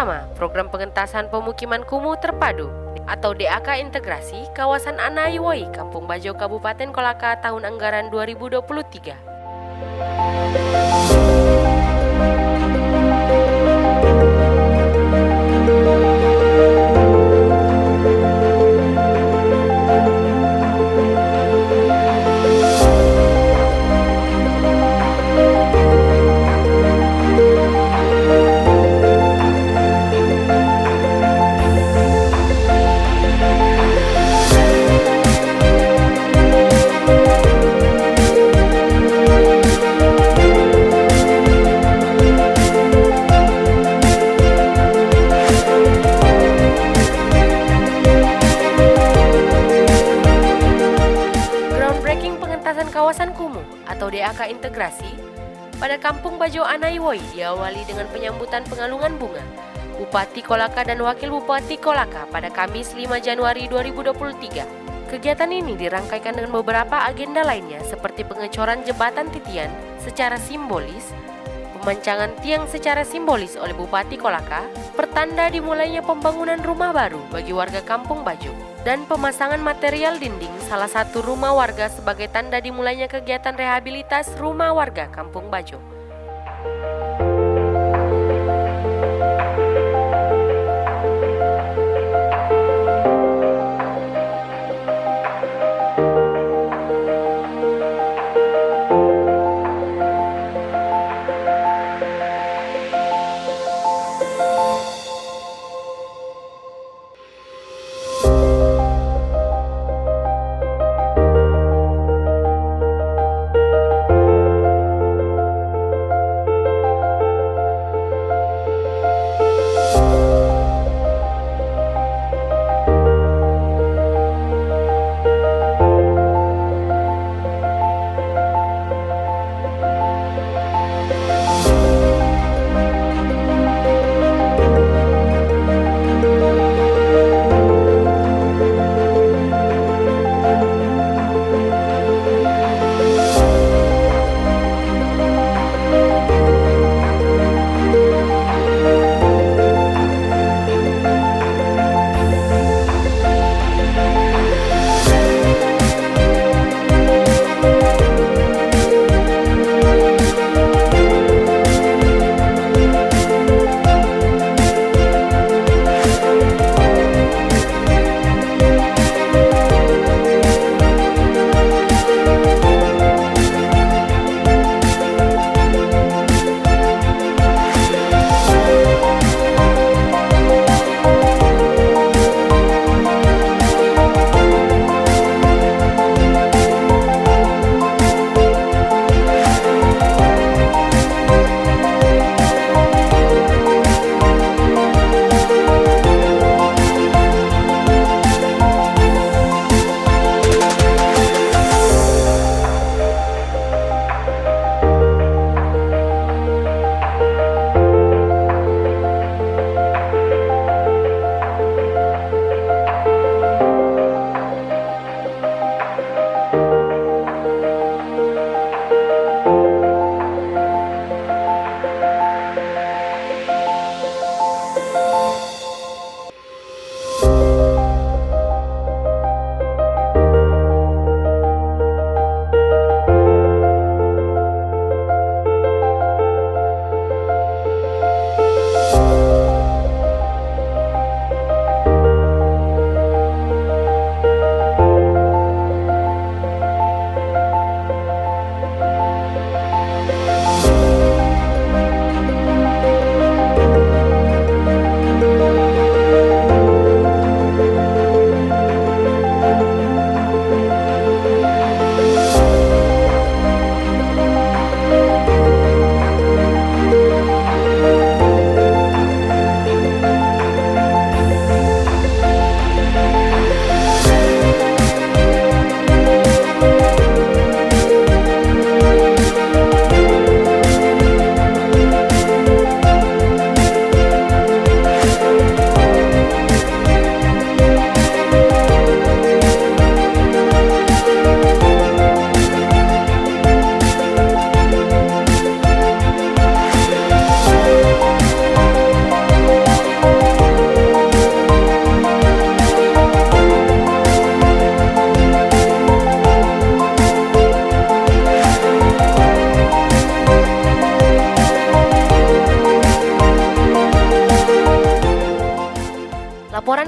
pertama, program pengentasan pemukiman kumuh terpadu atau DAK Integrasi kawasan Anaiwoi, Kampung Bajo, Kabupaten Kolaka tahun anggaran 2023. Groundbreaking pengentasan kawasan kumuh atau DAK Integrasi pada Kampung Bajo Anaiwoi diawali dengan penyambutan pengalungan bunga Bupati Kolaka dan Wakil Bupati Kolaka pada Kamis 5 Januari 2023. Kegiatan ini dirangkaikan dengan beberapa agenda lainnya seperti pengecoran jembatan titian secara simbolis, pemancangan tiang secara simbolis oleh Bupati Kolaka, pertanda dimulainya pembangunan rumah baru bagi warga Kampung Bajo, dan pemasangan material dinding salah satu rumah warga sebagai tanda dimulainya kegiatan rehabilitas rumah warga Kampung Bajo.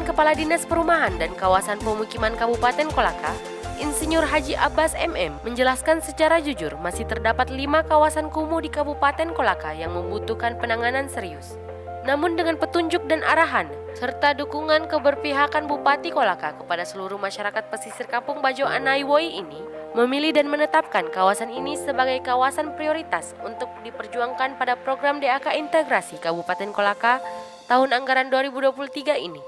Kepala Dinas Perumahan dan Kawasan Pemukiman Kabupaten Kolaka, Insinyur Haji Abbas MM, menjelaskan secara jujur masih terdapat 5 kawasan kumuh di Kabupaten Kolaka yang membutuhkan penanganan serius. Namun dengan petunjuk dan arahan, serta dukungan keberpihakan Bupati Kolaka kepada seluruh masyarakat pesisir Kampung Bajo Anaiwoi ini, memilih dan menetapkan kawasan ini sebagai kawasan prioritas untuk diperjuangkan pada program DAK Integrasi Kabupaten Kolaka tahun anggaran 2023 ini.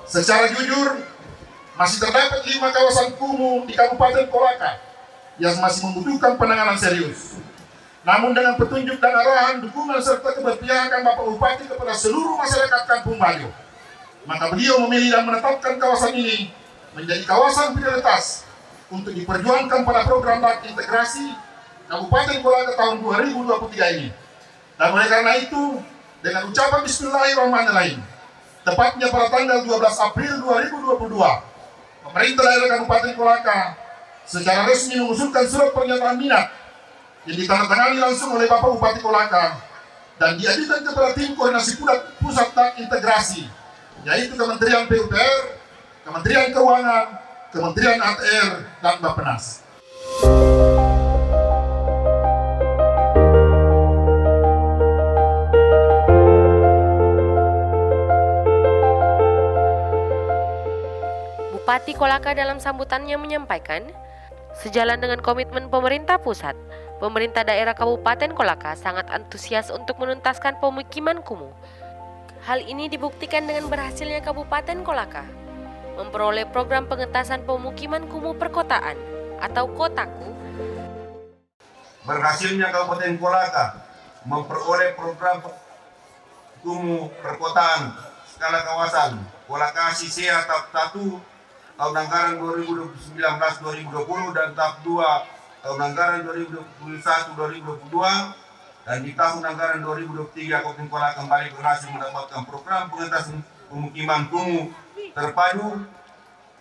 Secara jujur, masih terdapat 5 kawasan kumuh di Kabupaten Kolaka yang masih membutuhkan penanganan serius. Namun dengan petunjuk dan arahan, dukungan serta keberpihakan Bapak Bupati kepada seluruh masyarakat Kampung Bajo, maka beliau memilih dan menetapkan kawasan ini menjadi kawasan prioritas untuk diperjuangkan pada program DAK Integrasi Kabupaten Kolaka tahun 2023 ini. Dan oleh karena itu, dengan ucapan Bismillahirrahmanirrahim, tepatnya pada tanggal 12 April 2022, pemerintah daerah Kabupaten Kolaka secara resmi mengusulkan surat pernyataan minat yang ditandatangani langsung oleh Bapak Bupati Kolaka dan diajukan kepada tim koordinasi pusat DAK Integrasi, yaitu Kementerian PUPR, Kementerian Keuangan, Kementerian ATR, dan Bappenas. Bupati Kolaka dalam sambutannya menyampaikan, sejalan dengan komitmen pemerintah pusat, pemerintah daerah Kabupaten Kolaka sangat antusias untuk menuntaskan pemukiman kumuh. Hal ini dibuktikan dengan berhasilnya Kabupaten Kolaka memperoleh program pengentasan pemukiman kumuh perkotaan atau Kotaku. Berhasilnya Kabupaten Kolaka memperoleh program kumuh perkotaan skala kawasan Kolaka Sisea tahap 1 tahun anggaran 2019-2020 dan tahap 2 tahun anggaran 2021-2022, dan di tahun anggaran 2023 Kabupaten Kolaka kembali berhasil mendapatkan program pengentasan pemukiman kumuh terpadu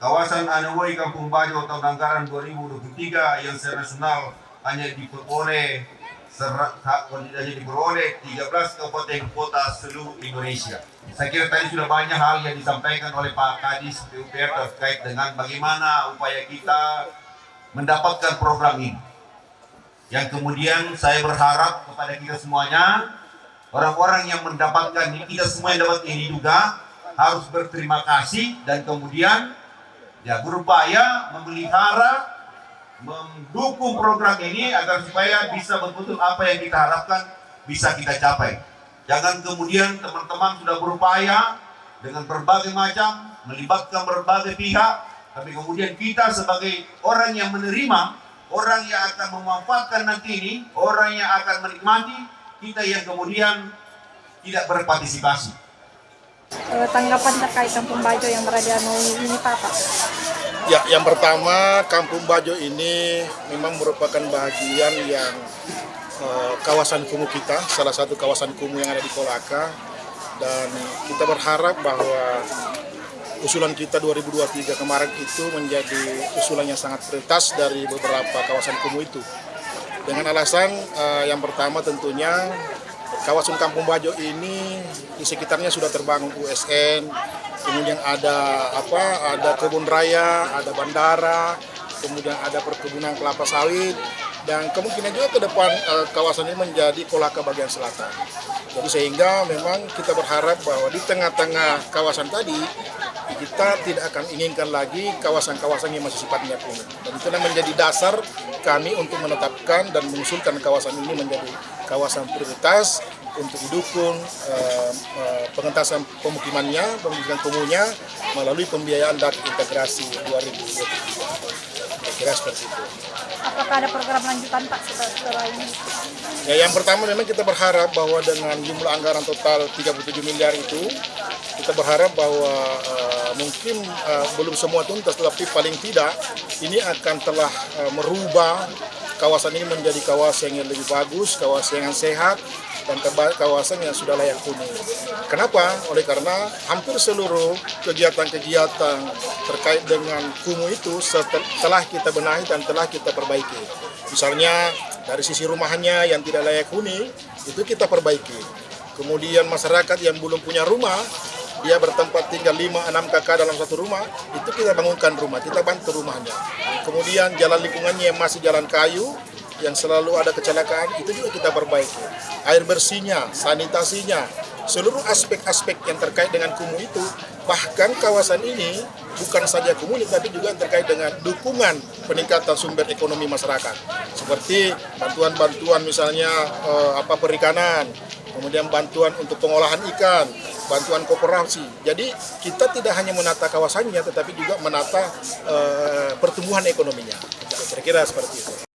kawasan Anaiwoi Kampung Bajo tahun anggaran 2023 yang secara nasional hanya diperoleh 13 kabupaten kota seluruh Indonesia. Saya kira tadi sudah banyak hal yang disampaikan oleh Pak Kadis PUPR terkait dengan bagaimana upaya kita mendapatkan program ini. Yang kemudian saya berharap kepada kita semuanya, orang-orang yang mendapatkan ini, kita semua yang dapat ini juga harus berterima kasih dan kemudian ya berupaya memelihara, mendukung program ini agar supaya bisa betul-betul apa yang kita harapkan bisa kita capai. Jangan kemudian teman-teman sudah berupaya dengan berbagai macam, melibatkan berbagai pihak, tapi kemudian kita sebagai orang yang menerima, orang yang akan memanfaatkan nanti ini, orang yang akan menikmati, kita yang kemudian tidak berpartisipasi. Tanggapan terkait Kampung Bajo yang berada ini Pak? Ya, yang pertama, Kampung Bajo ini memang merupakan bagian yang kawasan kumuh kita, salah satu kawasan kumuh yang ada di Kolaka, dan kita berharap bahwa usulan kita 2023 kemarin itu menjadi usulan yang sangat prioritas dari beberapa kawasan kumuh itu. Dengan alasan yang pertama tentunya kawasan Kampung Bajo ini di sekitarnya sudah terbangun USN, kemudian ada kebun raya, ada bandara, kemudian ada perkebunan kelapa sawit, dan kemungkinan juga ke depan kawasan ini menjadi Kolaka bagian selatan. Jadi sehingga memang kita berharap bahwa di tengah-tengah kawasan tadi kita tidak akan inginkan lagi kawasan-kawasan yang masih sifatnya kumuh. Dan itu menjadi dasar kami untuk menetapkan dan mengusulkan kawasan ini menjadi kawasan prioritas untuk didukung pengentasan pemukiman kumuhnya melalui pembiayaan DAK Integrasi 2023. Kira seperti itu. Apakah ada program lanjutan Pak setelah ini? Ya, yang pertama memang kita berharap bahwa dengan jumlah anggaran total 37 miliar itu, kita berharap bahwa mungkin belum semua tuntas, tetapi paling tidak ini akan telah merubah kawasan ini menjadi kawasan yang lebih bagus, kawasan yang sehat, dan kawasan yang sudah layak huni. Kenapa? Oleh karena hampir seluruh kegiatan-kegiatan terkait dengan kumuh itu telah kita benahi dan telah kita perbaiki. Misalnya dari sisi rumahnya yang tidak layak huni, itu kita perbaiki. Kemudian masyarakat yang belum punya rumah, dia bertempat tinggal 5-6 kakak dalam satu rumah, itu kita bangunkan rumah, kita bantu rumahnya. Kemudian jalan lingkungannya yang masih jalan kayu, yang selalu ada kecelakaan, itu juga kita perbaiki. Air bersihnya, sanitasinya, seluruh aspek-aspek yang terkait dengan kumuh itu, bahkan kawasan ini bukan saja kumuh, tapi juga terkait dengan dukungan peningkatan sumber ekonomi masyarakat, seperti bantuan-bantuan misalnya perikanan, kemudian bantuan untuk pengolahan ikan, bantuan koperasi. Jadi kita tidak hanya menata kawasannya, tetapi juga menata pertumbuhan ekonominya. Kira-kira seperti itu.